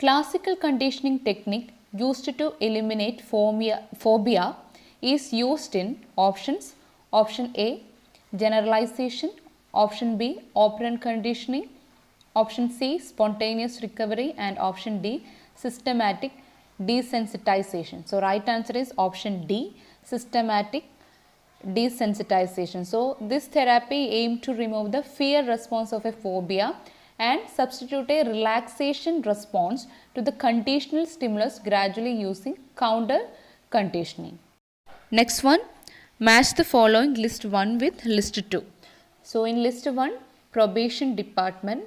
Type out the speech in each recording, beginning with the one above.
classical conditioning technique used to eliminate phobia is used in options. Option A, generalization. Option B, operant conditioning. Option C, spontaneous recovery. And option D, systematic desensitization. So right answer is option D, systematic desensitization. So this therapy aimed to remove the fear response of a phobia and substitute a relaxation response to the conditional stimulus, gradually using counter conditioning. Next one, match the following list 1 with list 2. So in list 1, probation department,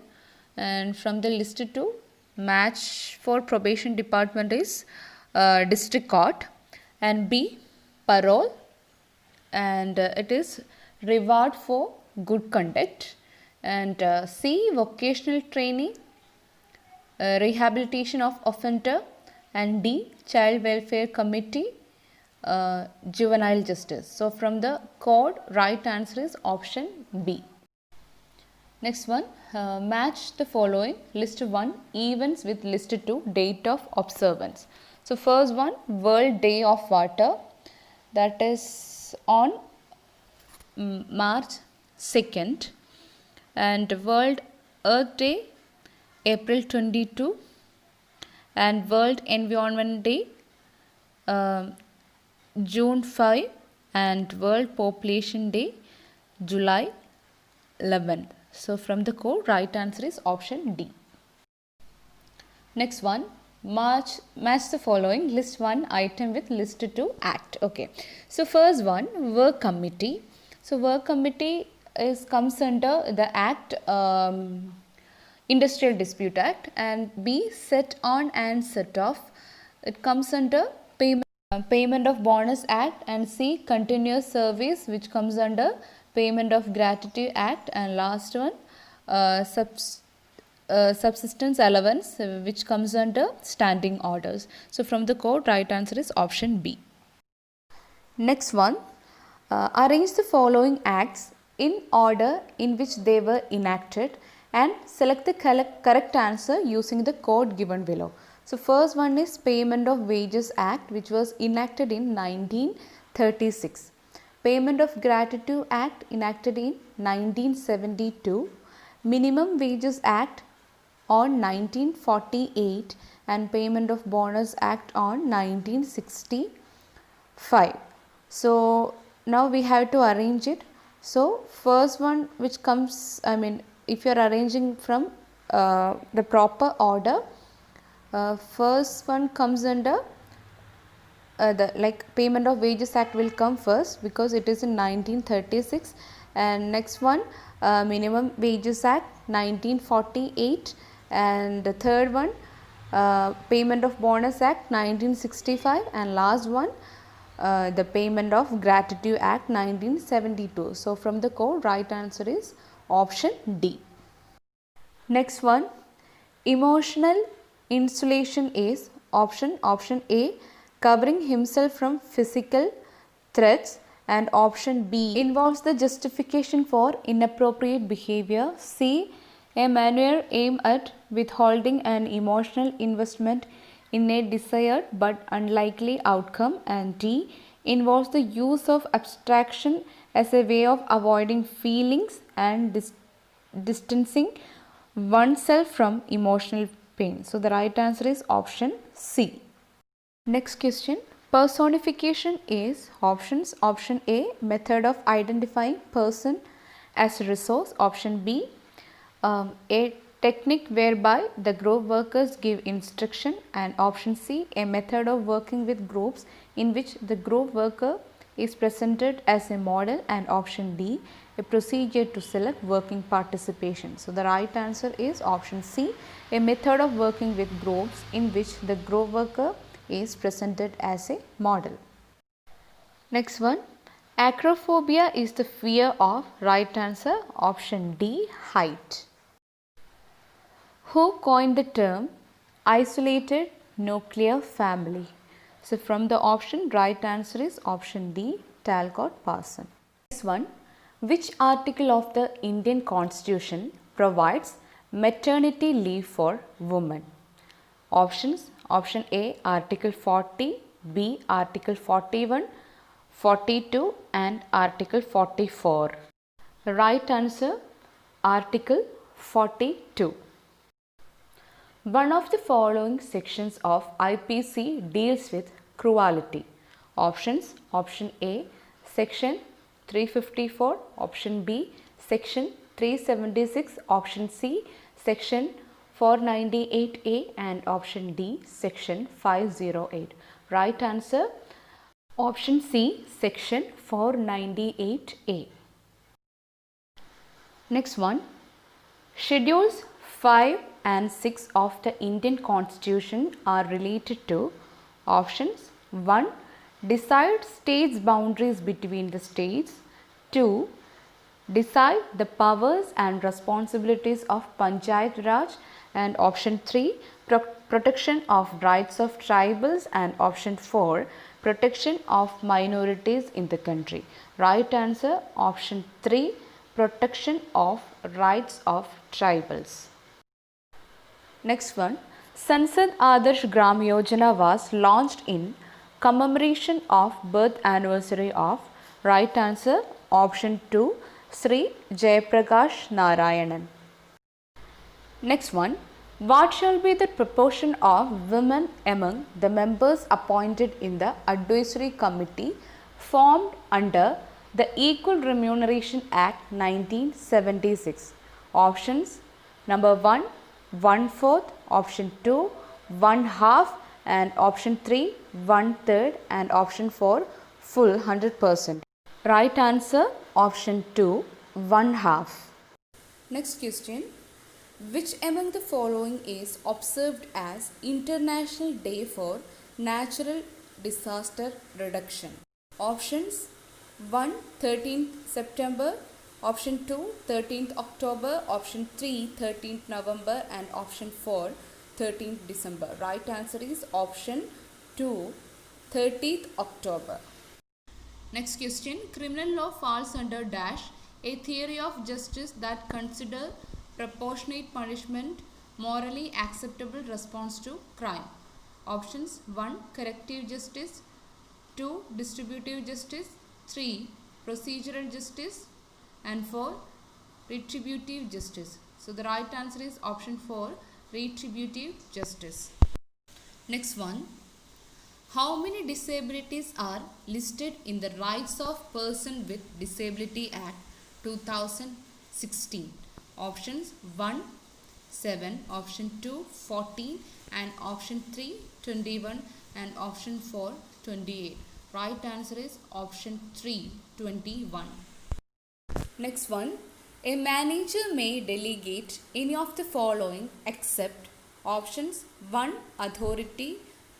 and from the list 2, match for probation department is district court, and B, parole, and it is reward for good conduct, and C, vocational training, rehabilitation of offender, and D, child welfare committee, juvenile justice. So from the code, right answer is option B. Next one, match the following list 1 events with list 2 date of observance. So first one, World Day of Water, that is on March 2nd, and World Earth Day April 22, and World Environment Day June 5, and World Population Day July 11th. So from the code, right answer is option D. Next one, match the following list 1 item with list 2 act. Okay, so first one, work committee. So work committee comes under the act, Industrial Dispute Act, and B, set on and set off, it comes under payment of bonus act, and C, continuous service, which comes under payment of gratitude act, and last one, subsistence allowance, which comes under standing orders. So from the code, right answer is option B. Next one, arrange the following acts in order in which they were enacted and select the correct answer using the code given below. So first one is Payment of Wages Act, which was enacted in 1936. Payment of Gratitude Act enacted in 1972. Minimum Wages Act on 1948, and Payment of Bonus Act on 1965. So now we have to arrange it. So first one which comes, if you are arranging from the proper order, first one comes under the Payment of Wages Act will come first because it is in 1936, and next one, Minimum Wages Act 1948, and the third one, Payment of Bonus Act 1965, and last one, the Payment of Gratitude Act 1972. So from the code, right answer is option D. Next one, emotional insulation is option A, covering himself from physical threats, and option B involves the justification for inappropriate behavior. C, a maneuver aimed at withholding an emotional investment in a desired but unlikely outcome, and D involves the use of abstraction as a way of avoiding feelings and distancing oneself from emotional pain. So the right answer is option C. Next question, personification is options. Option A, method of identifying person as a resource. Option B, a technique whereby the group workers give instruction, and option C, a method of working with groups in which the group worker is presented as a model, and option D, a procedure to select working participation. So the right answer is option C, a method of working with groups in which the group worker is presented as a model. Next one, acrophobia is the fear of, right answer option D, height. Who coined the term isolated nuclear family? So from the option, right answer is option D, Talcott Parsons. Next one, which article of the Indian Constitution provides maternity leave for women? Options: Option A, Article 40, B, Article 41, 42 and Article 44. Right answer, Article 42. One of the following sections of IPC deals with cruelty. Options: Option A, Section 354, Option B, Section 376, Option C, Section 498A and Option D, Section 508. Right answer, Option C, Section 498A. Next one, Schedules 5 and 6 of the Indian Constitution are related to. Options: 1. Decide states' boundaries between the states. 2. Decide the powers and responsibilities of Panchayat Raj. And Option 3. Protection of rights of tribals. And Option 4. Protection of minorities in the country. Right answer, Option 3. Protection of rights of tribals. Next one, Sansad Adarsh Gram Yojana was launched in commemoration of birth anniversary of. Right answer, Option 2, Sri Jayaprakash Narayanan. Next one, what shall be the proportion of women among the members appointed in the advisory committee formed under the Equal Remuneration Act 1976? Options: number 1, 1/4, Option 2, 1/2 and Option 3, 1/3 and Option 4, full 100%. Right answer, Option 2, 1/2. Next question, which among the following is observed as International Day for Natural Disaster Reduction? Options: 1. 13th September, Option 2. 13th October, Option 3. 13th November and Option 4. 13th December. Right answer is Option 2. 30th October. Next question, criminal law falls under dash, a theory of justice that consider proportionate punishment morally acceptable response to crime. Options: 1. Corrective justice, 2. Distributive justice, 3. Procedural justice and 4. Retributive justice. So the right answer is Option 4. Retributive justice. Next one, how many disabilities are listed in the Rights of Person with Disability Act 2016? Options: 1. 7, Option 2, 14 and Option 3, 21 and Option 4, 28. Right answer is Option 3, 21. Next one, a manager may delegate any of the following except. Options: 1. Authority,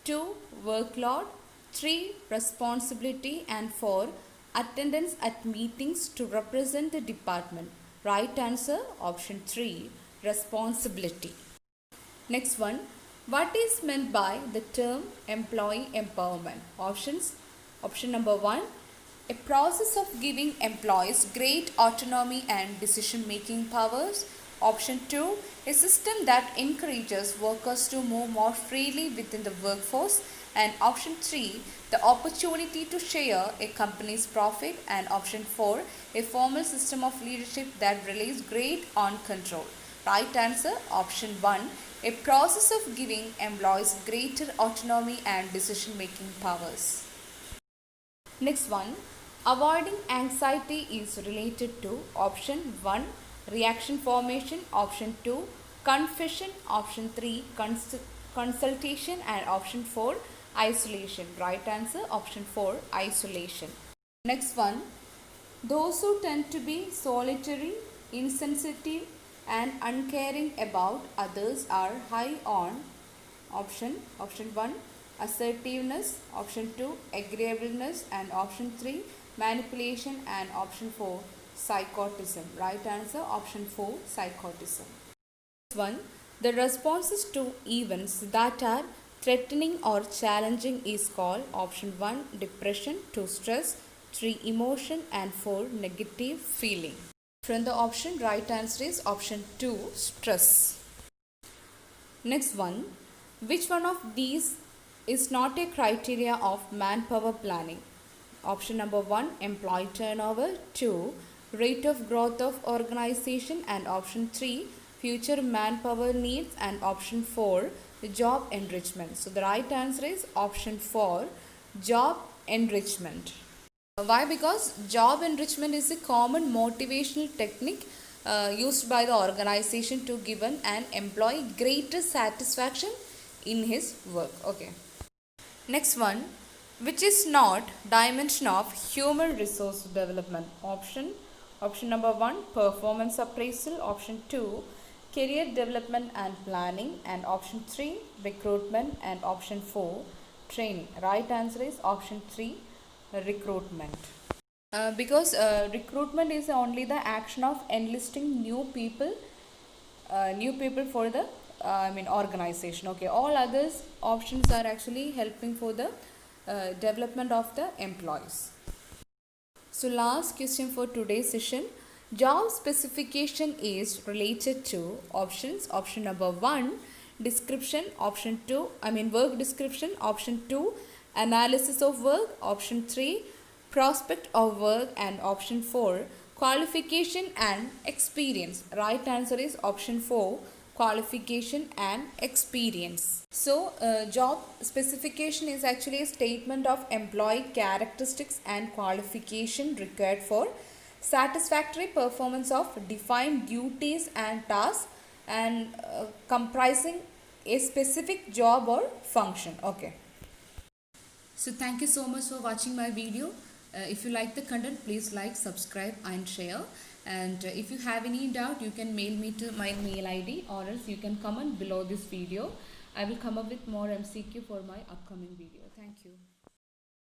2. Workload, 3. Responsibility and 4. Attendance at meetings to represent the department. Right answer, Option 3. Responsibility. Next one, what is meant by the term employee empowerment? Options: Option number 1, a process of giving employees great autonomy and decision-making powers. Option 2, a system that encourages workers to move more freely within the workforce. And Option 3, the opportunity to share a company's profit. And Option 4, a formal system of leadership that relies great on control. Right answer, Option 1, a process of giving employees greater autonomy and decision-making powers. Next one, avoiding anxiety is related to. Option 1, reaction formation, Option 2, confession, Option 3, consultation and Option 4, isolation. Right answer, Option 4, isolation. Next one, those who tend to be solitary, insensitive and uncaring about others are high on. Option 1, assertiveness, Option 2, agreeableness and Option 3, manipulation and Option 4, psychotism. Right answer, Option 4, psychotism. Next one, the responses to events that are threatening or challenging is called. Option 1, depression, 2, stress, 3, emotion and 4, negative feeling. From the option, right answer is Option 2, stress. Next one, Which one of these is not a criteria of manpower planning? Option number 1, employee turnover. 2, rate of growth of organization. And option 3, future manpower needs. And option 4, job enrichment. So the right answer is option 4, job enrichment. Why? Because job enrichment is a common motivational technique used by the organization to give an employee greater satisfaction in his work. Okay. Next one, which is not dimension of human resource development? Option number 1, performance appraisal. Option 2, career development and planning. And option 3, recruitment. And option 4, training. Right answer is option 3, recruitment. Because recruitment is only the action of enlisting new people for the organization. Okay, all others options are actually helping for the development of the employees. So last question for today's session, job specification is related to options. Option number 1, description. Option 2, work description. Option 2, analysis of work. Option 3, prospect of work. And option 4, qualification and experience. Right answer is option 4, qualification and experience. So job specification is actually a statement of employee characteristics and qualification required for satisfactory performance of defined duties and tasks, and comprising a specific job or function. Okay. So thank you so much for watching my video. If you like the content, please like, subscribe and share. And if you have any doubt, you can mail me to my mail ID, or else you can comment below this video. I will come up with more MCQ for my upcoming video. Thank you.